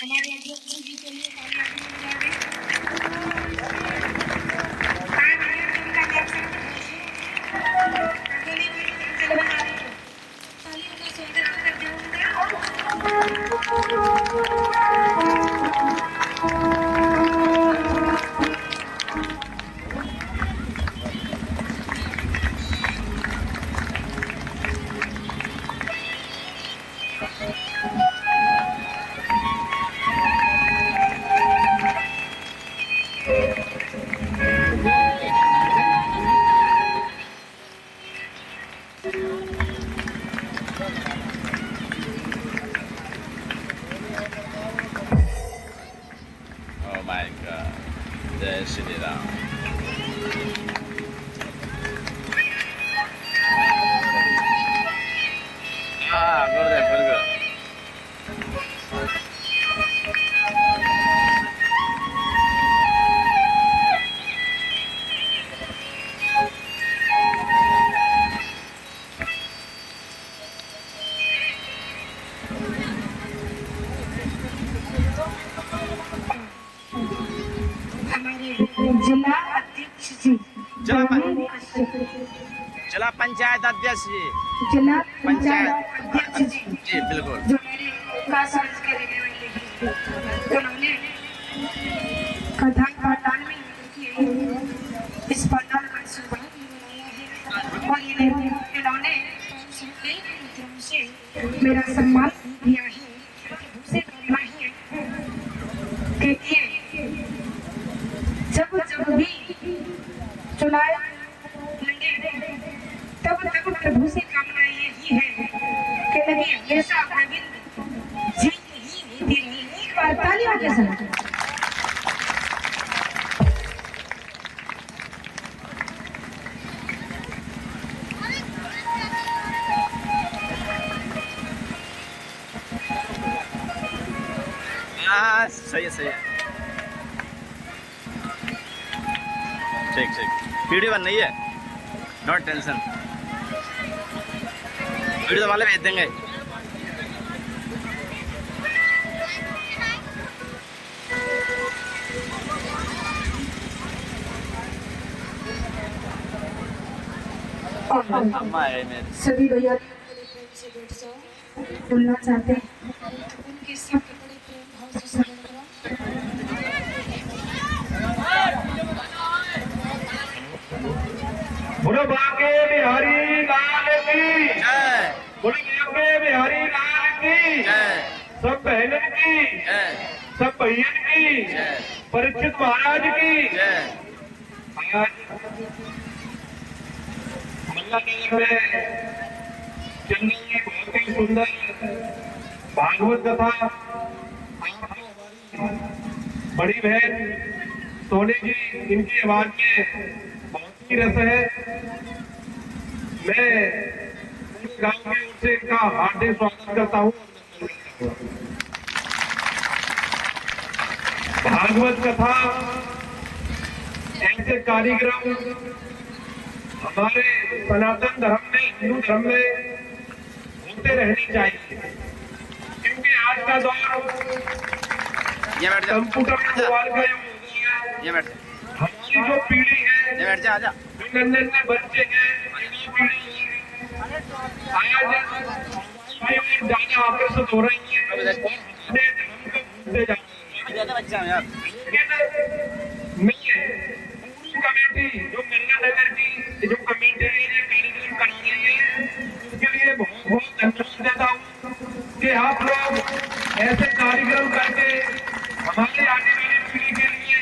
हमारे अध्यक्ष जी के लिए Oh my God, जय श्री राम। गुरुदेव बिल्कुल। जिला अध्यक्ष जी, जिला पंचायत अध्यक्ष जी, जिला पंचायत अध्यक्ष जी बिल्कुल, जो मेरे कासगंज के रहने वाले हैं, उन्होंने कथा पाठान में इस पंडाल का शुभारंभ बनाया है और इन्होंने से मेरा सम्मान किया है। उसे करना ही है कि जब जब भी चुनाव लड़े तब तब प्रभु से कामना यही है कि लगी हमेशा गोविंद जी ही होती रही। एक बार तालियां के साथ सही है, सही है। ठीक ठीक, वीडियो बन रही है, नो टेंशन, वीडियो वाले भेज देंगे। अम्मा है मेरी। सभी भैया बोलना चाहते हैं, उनके सब बड़े प्रेम भाव से स्मरण करो। बोलो बांके बिहारी लाल की जय, बोलो बांके बिहारी लाल की जय, सब बहनों की जय, सब भैयन की जय, परीक्षित महाराज की जय। आज मल्लानगर में चल रही है बहुत ही सुंदर भागवत कथा। बड़ी बहन सोनी जी, इनकी आवाज में बहुत ही रस है। मैं गांव की ओर से इनका हार्दिक स्वागत करता हूँ। भागवत कथा ऐसे कार्यक्रम हमारे सनातन धर्म में, हिंदू धर्म में होते रहनी चाहिए, क्योंकि आज का दौर ये बैठ जा, कंप्यूटर मोबाइल का युग हो गया है। ये बैठ जा, हमारी जो पीढ़ी है, ये बैठ जा, आजा। जो नन्हे बच्चे हैं, युवा पीढ़ी है, आज और ज्यादा आकर्षित हो रही है और अपने धर्म को भूलते जा रही है। ज्यादा बच्चा हूँ यार। लेकिन मैं पूरी कमेटी जो मल्लानगर की जो कमेटी है, ये कार्यक्रम करा रही है, उसके लिए बहुत बहुत धन्यवाद देता हूँ कि आप लोग ऐसे कार्यक्रम करके हमारे आने वाली पीढ़ी के लिए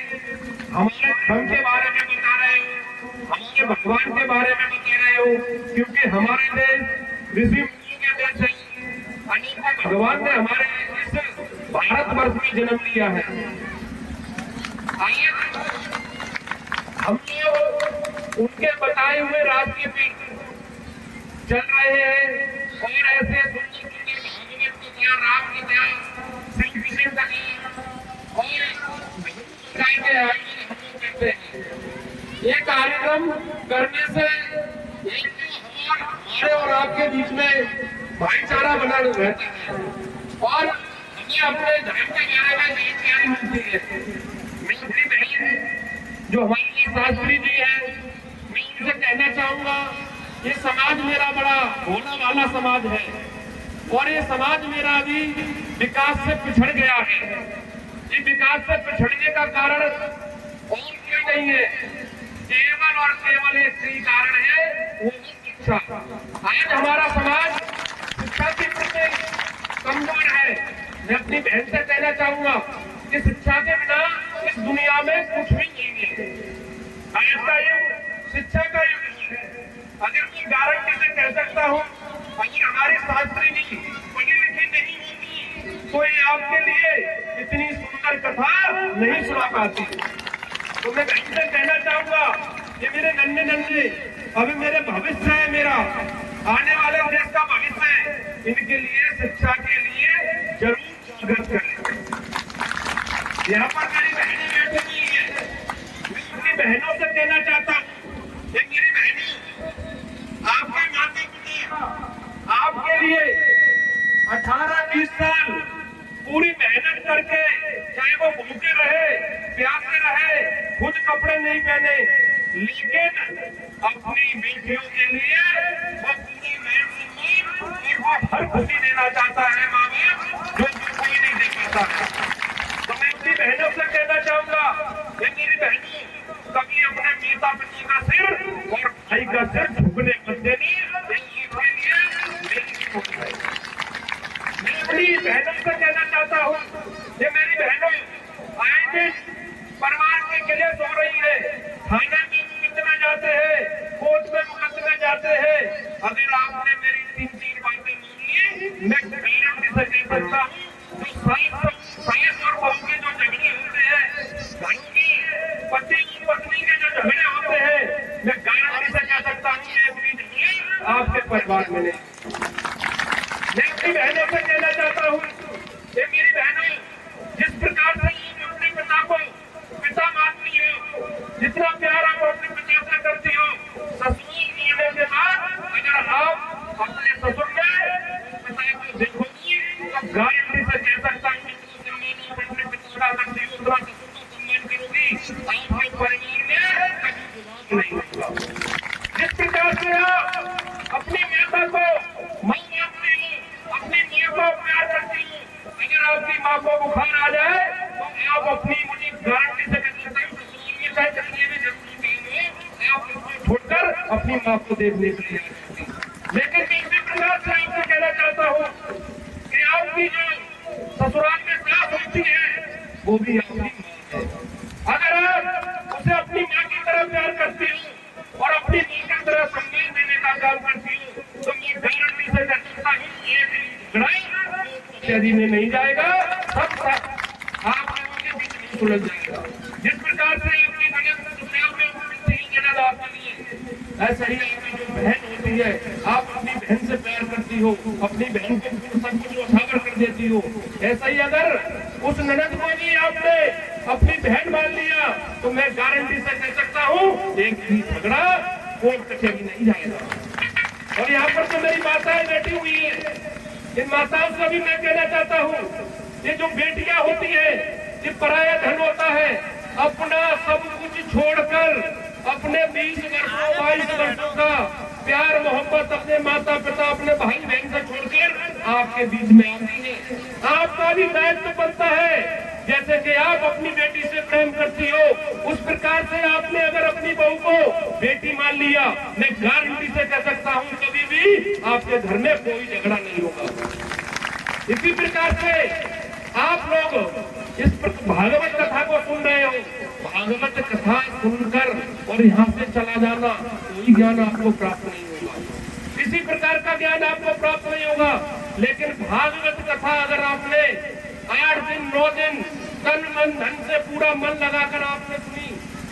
हमारे धर्म के बारे में बता रहे हो, हमारे भगवान के बारे में बता रहे हो, क्योंकि हमारे देश ऋषि मुनियों का देश है। अनेकों भगवान ने हमारे इस भारतवर्ष में जन्म लिया है। आज हम लोग उनके बताए हुए रास्ते पे चल रहे हैं और ऐसे सुंदर सुंदर भागवत कथा, राम कथा, श्री कृष्ण कथा और के आयोजन हम लोग करते हैं। ये कार्यक्रम करने से एक तो हमारे और आपके बीच में भाईचारा बना रहता है और हमें हमें अपने धर्म के बारे में जानकारी मिलती है। मेरी अपनी बहन है जो हमारे लिए शास्त्री जी है, मैं उनसे कहना चाहूंगा ये समाज मेरा बड़ा भोला वाला समाज है और ये समाज मेरा अभी विकास से पिछड़ गया है। ये विकास से पिछड़ने का कारण और कोई नहीं है, केवल और केवल एक ही कारण है, वो है शिक्षा। आज हमारा समाज शिक्षा के प्रति कमजोर है। मैं अपनी बहन से कहना चाहूंगा कि शिक्षा के बिना इस दुनिया में कुछ भी नहीं है। आज का युग शिक्षा का युग है। अगर मैं गारंटी से कह सकता हूँ अगर हमारे शास्त्री जी पढ़े लिखे नहीं होती तो ये आपके लिए इतनी सुंदर कथा नहीं सुना पाती। तो मैं बहन से कहना चाहूंगा ये मेरे नन्हे नन्हे अभी मेरे भविष्य है, मेरा आने वाले देश का भविष्य है, इनके लिए शिक्षा के लिए जरूर जागृत करें। यहाँ पर मेरी बहनें बैठी हुई है, मैं अपनी बहनों से कहना चाहता हूँ ये मेरी बहनें आपके माता पिता आपके लिए 18-20 साल पूरी मेहनत करके चाहे वो भूखे रहे प्यासे रहे खुद कपड़े नहीं पहने लेकिन अपनी बेटियों के लिए वो पूरी मेहनत और वो हर खुशी देना चाहता है माँ बाप जो कोई नहीं दे पाता है। तो मैं अपनी बहनों से कहना चाहूंगा ये मेरी बहनों कभी अपने माता पिता का सिर और भाई का सिर झुकने मत देनी, मैं अपनी बहनों से कहना चाहता हूँ ये मेरी बहनों आए दिन परिवार के गिले सो रही है, थाने में मुकदमे जाते हैं, कोर्ट में मुकदमे जाते हैं। अगर आपने मेरी 3-3 बातें मानी मैं गारंटी से कह सकता हूँ जो सास और बहू के जो झगड़े होते हैं, घर की पति पत्नी के जो झगड़े होते हैं, मैं गारंटी से कह सकता हूँ ये भी झगड़े आपके परिवार में नहीं। मैं अपनी बहनों से कहना चाहता हूँ ये मेरी बहनों जिस प्रकार से अपने पिता को पिता मानती हो, जितना प्यार आप अपने पिता से करती हो, ससुर मिलने के बाद अगर आप अपने ससुर में पिता को देखोगी तो गारंटी से कह सकता हूँ अपने पिता का करती हो उतना ससुर को सम्मान करोगी, आपके परिवार में कभी नहीं होगा। जिस प्रकार से आप अपनी माता को मां मानती हो, अपनी मां को प्यार करती हो, अगर आपकी मां को बुखार आ जाए तो आप अपनी मुझे गारंटी से कह सकता हूँ भी जरूरी नहीं आप उसको छोड़कर अपनी मां को देखने के लिए। लेकिन मैं इसी प्रकार से आपको कहना चाहता हूँ कि आपकी जो ससुराल में सास होती है वो भी आपकी मां है। अगर आप उसे अपनी मां की तरह प्यार करती हो और अपनी मां की तरह सम्मान देने का काम करती हो तो मैं गारंटी से कह सकता हूँ ये लड़ाई में नहीं जाएगा, सब आप लोगों के बीच में सुलझ जाएगा। जिस प्रकार से आपकी ननद आपके लिए ऐसा ही आपकी जो बहन होती है आप अपनी बहन से प्यार करती हो, अपनी बहन के सब कुछ उठावर कर देती हो, ऐसा ही अगर उस ननद को भी आपने अपनी बहन मान लिया तो मैं गारंटी से कह सकता हूँ एक भी झगड़ा कोर्ट कचहरी नहीं जाएगा। और यहाँ पर तो मेरी माताएं बैठी हुई है, इन माताओं से भी मैं कहना चाहता हूँ ये जो बेटियां होती है ये पराया धन होता है, अपना सब कुछ छोड़कर अपने 20 वर्षों 22 वर्षों का प्यार मोहब्बत अपने माता पिता अपने भाई बहन से छोड़कर आपके बीच में आती है। आपका भी दायित्व बनता है जैसे कि आप अपनी बेटी से प्रेम करती हो उस प्रकार से आपने अगर अपनी बहू को बेटी मान लिया मैं गारंटी से कह सकता हूँ कभी भी आपके घर में कोई झगड़ा नहीं होगा। इसी प्रकार से आप लोग इस भागवत कथा को सुन रहे हो, भागवत कथा सुनकर और यहाँ से चला जाना कोई ज्ञान आपको प्राप्त नहीं होगा, इसी प्रकार का ज्ञान आपको प्राप्त नहीं होगा। लेकिन भागवत कथा अगर आपने 8 दिन 9 दिन तन मन धन से पूरा मन लगाकर आपने सुनी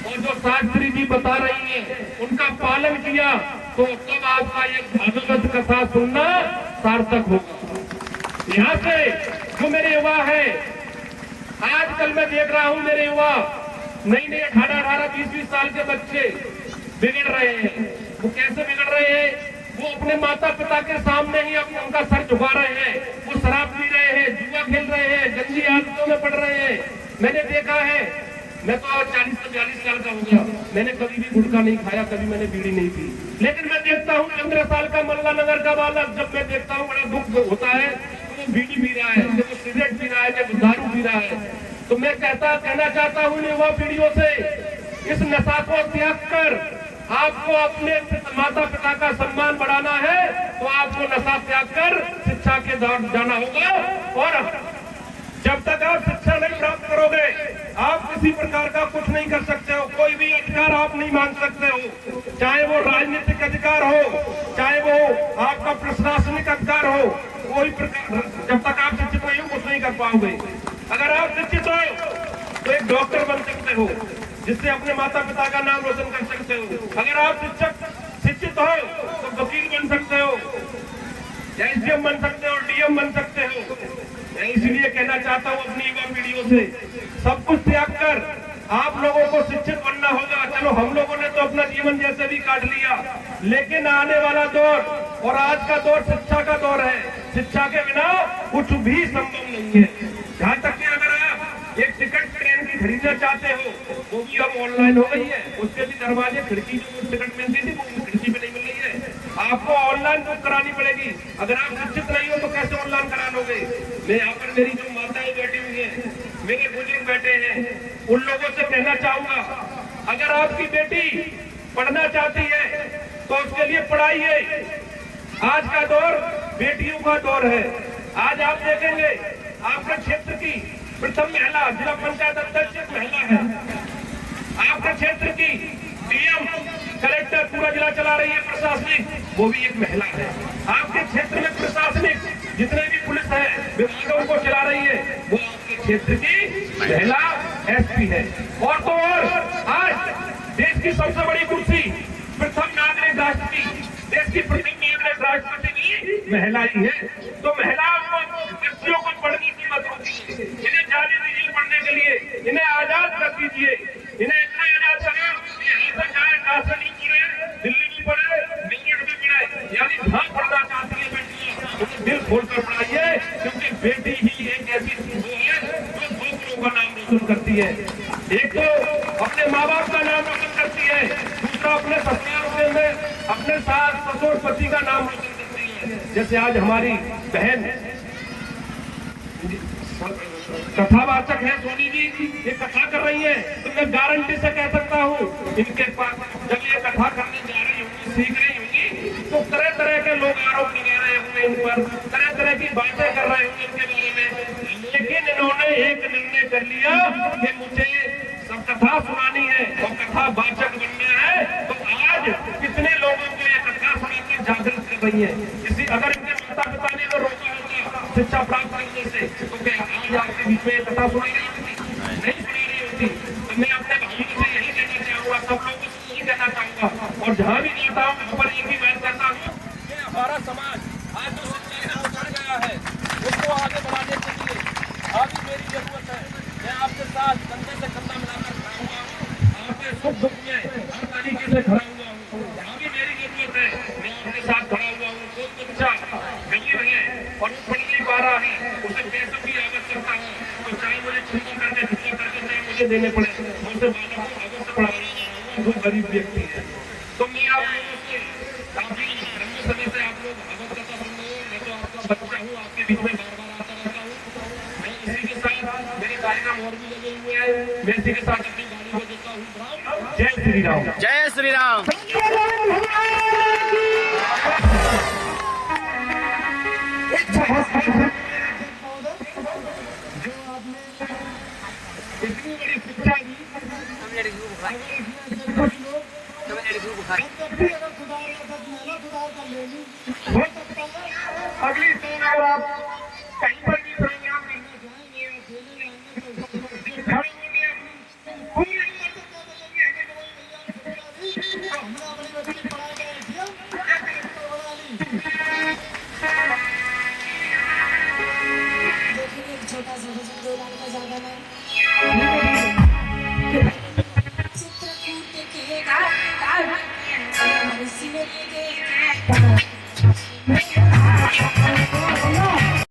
और जो शास्त्री जी बता रही है उनका पालन किया तो तब आपका ये भागवत कथा सुनना सार्थक होगा। यहाँ से जो मेरे युवा है आजकल मैं देख रहा हूँ मेरे युवा नई 18-18 20-20 साल के बच्चे बिगड़ रहे हैं। वो कैसे बिगड़ रहे हैं? वो अपने माता पिता के सामने ही उनका सर झुका रहे हैं, वो शराब पी रहे हैं, जुआ खेल रहे हैं, गंदी आदतों में पड़ रहे हैं। मैंने देखा है, मैं तो 40-42 साल का हो गया, मैंने कभी भी गुटखा नहीं खाया, कभी मैंने बीड़ी नहीं पी, लेकिन मैं देखता हूँ 15 साल का मल्ला नगर का बालक, जब मैं देखता हूँ बड़ा दुख होता है, तो वो बीड़ी पी रहा है, जब वो सिगरेट पी रहा है, जब दारू पी रहा है। तो मैं कहना चाहता हूँ युवा पीढ़ियों से, इस नशा को त्याग कर आपको अपने माता पिता का सम्मान बढ़ाना है तो आपको नशा त्याग कर शिक्षा के दौर जाना होगा। और जब तक आप शिक्षा नहीं प्राप्त करोगे आप किसी प्रकार का कुछ नहीं कर सकते हो, कोई भी अधिकार आप नहीं मांग सकते हो, चाहे वो राजनीतिक अधिकार हो, चाहे वो आपका प्रशासनिक अधिकार हो, कोई प्रकार जब तक आप शिक्षित नहीं हो कुछ नहीं कर पाओगे। अगर आप शिक्षित हो तो एक डॉक्टर बन सकते हो जिससे अपने माता पिता का नाम रोशन कर सकते हो। अगर आप शिक्षित हो तो वकील बन सकते हो, एसडीएम बन सकते हो, डीएम बन सकते हो। मैं इसलिए कहना चाहता हूँ अपनी युवा पीढ़ियों से, सब कुछ त्याग कर आप लोगों को शिक्षित बनना होगा। चलो हम लोगों ने तो अपना जीवन जैसे भी काट लिया, लेकिन आने वाला दौर और आज का दौर शिक्षा का दौर है। शिक्षा के बिना कुछ भी संभव नहीं है। जहाँ तक कि अगर आप एक टिकट ट्रेन की खरीदना चाहते हो वो भी अब ऑनलाइन हो गई है, उसके भी दरवाजे खिड़की जो टिकट मिलती थी वो खिड़की पे नहीं मिल रही है, आपको ऑनलाइन बुक करानी पड़ेगी। अगर आप शिक्षित नहीं हो तो कैसे ऑनलाइन करा लोगे। मैं यहाँ पर मेरी जो माताएं बैठी हुई हैं, मेरे बुजुर्ग बैठे हैं, उन लोगों से कहना चाहूंगा, अगर आपकी बेटी पढ़ना चाहती है तो उसके लिए पढ़ाई है। आज का दौर बेटियों का दौर है। आज आप देखेंगे आपके क्षेत्र की प्रथम महिला जिला पंचायत अध्यक्ष एक महिला है, आपके क्षेत्र की डीएम कलेक्टर पूरा जिला चला रही है प्रशासनिक, वो भी एक महिला है। आपके क्षेत्र में प्रशासनिक जितने भी पुलिस है विभागों को चला रही है वो आपके क्षेत्र की महिला एसपी है। और तो और आज देश की सबसे बड़ी कुर्सी प्रथम नागरिक राष्ट्र की, देश की प्रथम नागरिक राष्ट्रपति भी महिला ही है। तो महिलाओं को बच्चियों को पढ़ने की मत होती, इन्हें जाने दीजिए पढ़ने के लिए, इन्हें आजाद कर दीजिए, इन्हें इतना आजाद करें कि यहाँ से जाए काशी नहीं पढ़े, दिल्ली में पढ़े, इंग्लैंड में पढ़े, यानी जहाँ पढ़ना चाहती है बेटियां उन्हें दिल खोलकर पढ़ाइए, क्योंकि बेटी ही एक ऐसी वो है जो दूसरों का नाम रोशन करती है। एक तो अपने माँ बाप का नाम रोशन करती है, दूसरा अपने ससुराल में अपने सास ससुर पति का नाम रोशन करती है। जैसे आज हमारी बहन कथावाचक है सोनी जी, ये कथा कर रही है, तो मैं गारंटी से कह सकता हूँ इनके पास जब ये कथा करने जा रही होंगी, सीख रही होंगी, तो तरह तरह के लोग आरोप लगा रहे होंगे इन पर, तरह तरह की बातें कर रहे होंगे इनके बारे में, लेकिन इन्होंने एक निर्णय कर लिया कि मुझे सब कथा सुनानी है और कथा वाचक बनना है। तो आज कितने लोगों को ये कथा सुनाकर जागृत कर रही है। इसी अगर इनके माता पिता ने तो रोका होता शिक्षा प्राप्त करने से तो क्या आज आपके बीच में कथा सुनाई नहीं होती, नहीं सुना रही होती। तो मैं अपने भाइयों से यही कहना चाहूंगा, सब लोगों से यही कहना चाहूंगा, और जहाँ भी जाता हूँ वहाँ पर एक ही बात कहता हूँ कि हमारा समाज आज जो शिक्षा से उतर गया है उसको आगे बढ़ाने के लिए अभी मेरी जरूरत है। मैं आपके साथ कंधे से कंधा मिलाकर खड़ा हुआ हूँ, आपके सुख दुख में हर तरीके से खड़ा हुआ हूँ। जहाँ भी मेरी जरूरत है मैं आपके साथ खड़ा हुआ हूँ। कोई बच्चा गरीब है और वो पढ़ नहीं पा रहा है, उसे पैसों की आवश्यकता है, तो चाहे मुझे छुट्टी करके चाहे मुझे देने पड़े, मैं उसे बालक को आगे से पढ़ा रहा हूँ जो गरीब व्यक्ति है। तो मैं आप लोगों से काफी लंबे समय से आप लोग अवगत करता हूँ, मैं तो आपका बच्चा हूँ, आपके बीच में बार बार आता रहता हूँ। मैं इसी के साथ मेरे कार्यक्रम और भी लगे हुए हैं, मैं इसी के साथ अपनी गाड़ी को देता हूँ। जय श्री राम। जय श्री राम। इतनी बड़ी शिक्षा दी, अगली सीन अगर आप कहीं पर भी प्रोग्राम करना छोटा सा भजन 2 लाइन का ज्यादा नहीं। चित्रकूट के गाय सिमरी के मैं